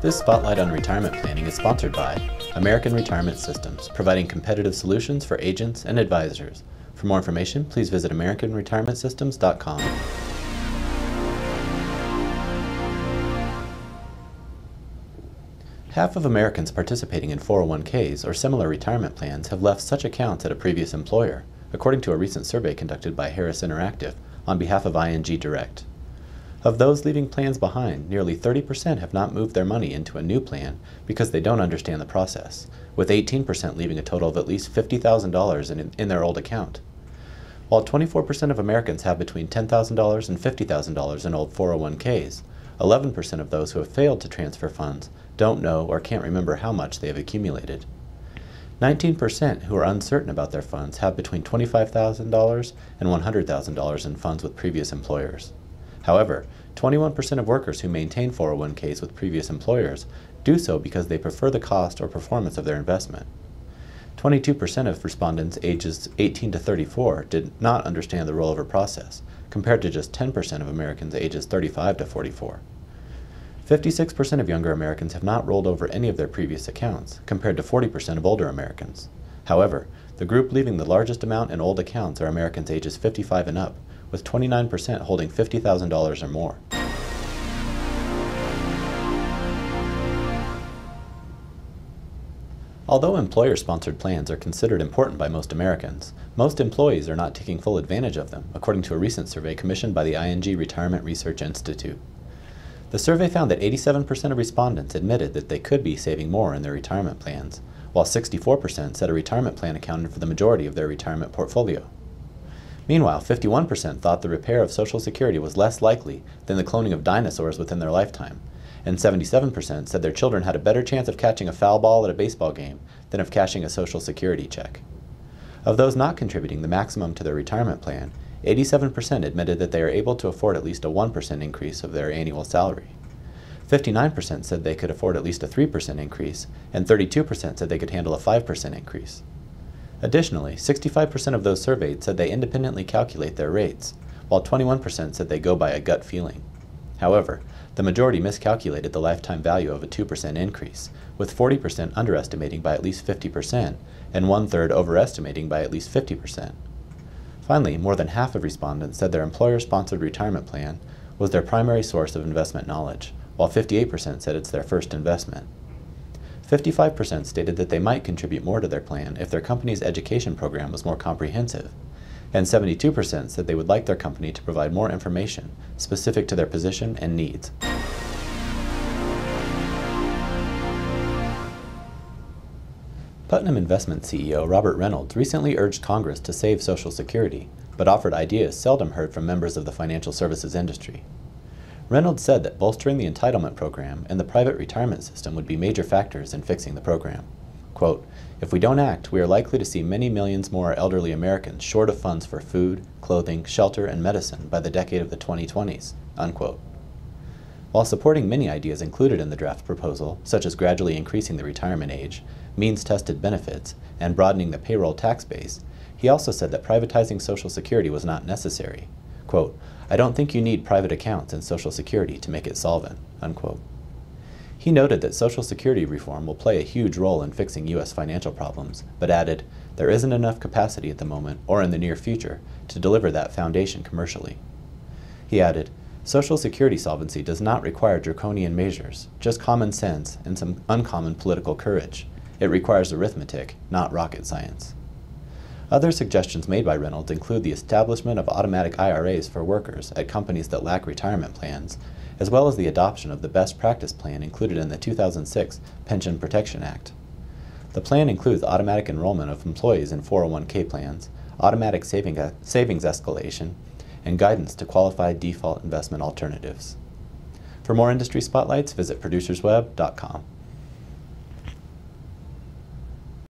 This Spotlight on Retirement Planning is sponsored by American Retirement Systems, providing competitive solutions for agents and advisors. For more information, please visit AmericanRetirementSystems.com. Half of Americans participating in 401ks or similar retirement plans have left such accounts at a previous employer, according to a recent survey conducted by Harris Interactive on behalf of ING Direct. Of those leaving plans behind, nearly 30% have not moved their money into a new plan because they don't understand the process, with 18% leaving a total of at least $50,000 in their old account. While 24% of Americans have between $10,000 and $50,000 in old 401ks, 11% of those who have failed to transfer funds don't know or can't remember how much they have accumulated. 19% who are uncertain about their funds have between $25,000 and $100,000 in funds with previous employers. However, 21% of workers who maintain 401ks with previous employers do so because they prefer the cost or performance of their investment. 22% of respondents ages 18 to 34 did not understand the rollover process, compared to just 10% of Americans ages 35 to 44. 56% of younger Americans have not rolled over any of their previous accounts, compared to 40% of older Americans. However, the group leaving the largest amount in old accounts are Americans ages 55 and up, with 29% holding $50,000 or more. Although employer-sponsored plans are considered important by most Americans, most employees are not taking full advantage of them, according to a recent survey commissioned by the ING Retirement Research Institute. The survey found that 87% of respondents admitted that they could be saving more in their retirement plans, while 64% said a retirement plan accounted for the majority of their retirement portfolio. Meanwhile, 51% thought the repair of Social Security was less likely than the cloning of dinosaurs within their lifetime, and 77% said their children had a better chance of catching a foul ball at a baseball game than of cashing a Social Security check. Of those not contributing the maximum to their retirement plan, 87% admitted that they are able to afford at least a 1% increase of their annual salary. 59% said they could afford at least a 3% increase, and 32% said they could handle a 5% increase. Additionally, 65% of those surveyed said they independently calculate their rates, while 21% said they go by a gut feeling. However, the majority miscalculated the lifetime value of a 2% increase, with 40% underestimating by at least 50% and 1/3 overestimating by at least 50%. Finally, more than half of respondents said their employer-sponsored retirement plan was their primary source of investment knowledge, while 58% said it's their first investment. 55% stated that they might contribute more to their plan if their company's education program was more comprehensive, and 72% said they would like their company to provide more information specific to their position and needs. Putnam Investment CEO Robert Reynolds recently urged Congress to save Social Security, but offered ideas seldom heard from members of the financial services industry. Reynolds said that bolstering the entitlement program and the private retirement system would be major factors in fixing the program. Quote, "If we don't act, we are likely to see many millions more elderly Americans short of funds for food, clothing, shelter, and medicine by the decade of the 2020s." Unquote. While supporting many ideas included in the draft proposal, such as gradually increasing the retirement age, means-tested benefits, and broadening the payroll tax base, he also said that privatizing Social Security was not necessary. Quote, "I don't think you need private accounts in Social Security to make it solvent." Unquote. He noted that Social Security reform will play a huge role in fixing U.S. financial problems, but added, "There isn't enough capacity at the moment or in the near future to deliver that foundation commercially." He added, "Social Security solvency does not require draconian measures, just common sense and some uncommon political courage. It requires arithmetic, not rocket science." Other suggestions made by Reynolds include the establishment of automatic IRAs for workers at companies that lack retirement plans, as well as the adoption of the best practice plan included in the 2006 Pension Protection Act. The plan includes automatic enrollment of employees in 401k plans, automatic savings escalation, and guidance to qualified default investment alternatives. For more industry spotlights, visit producersweb.com.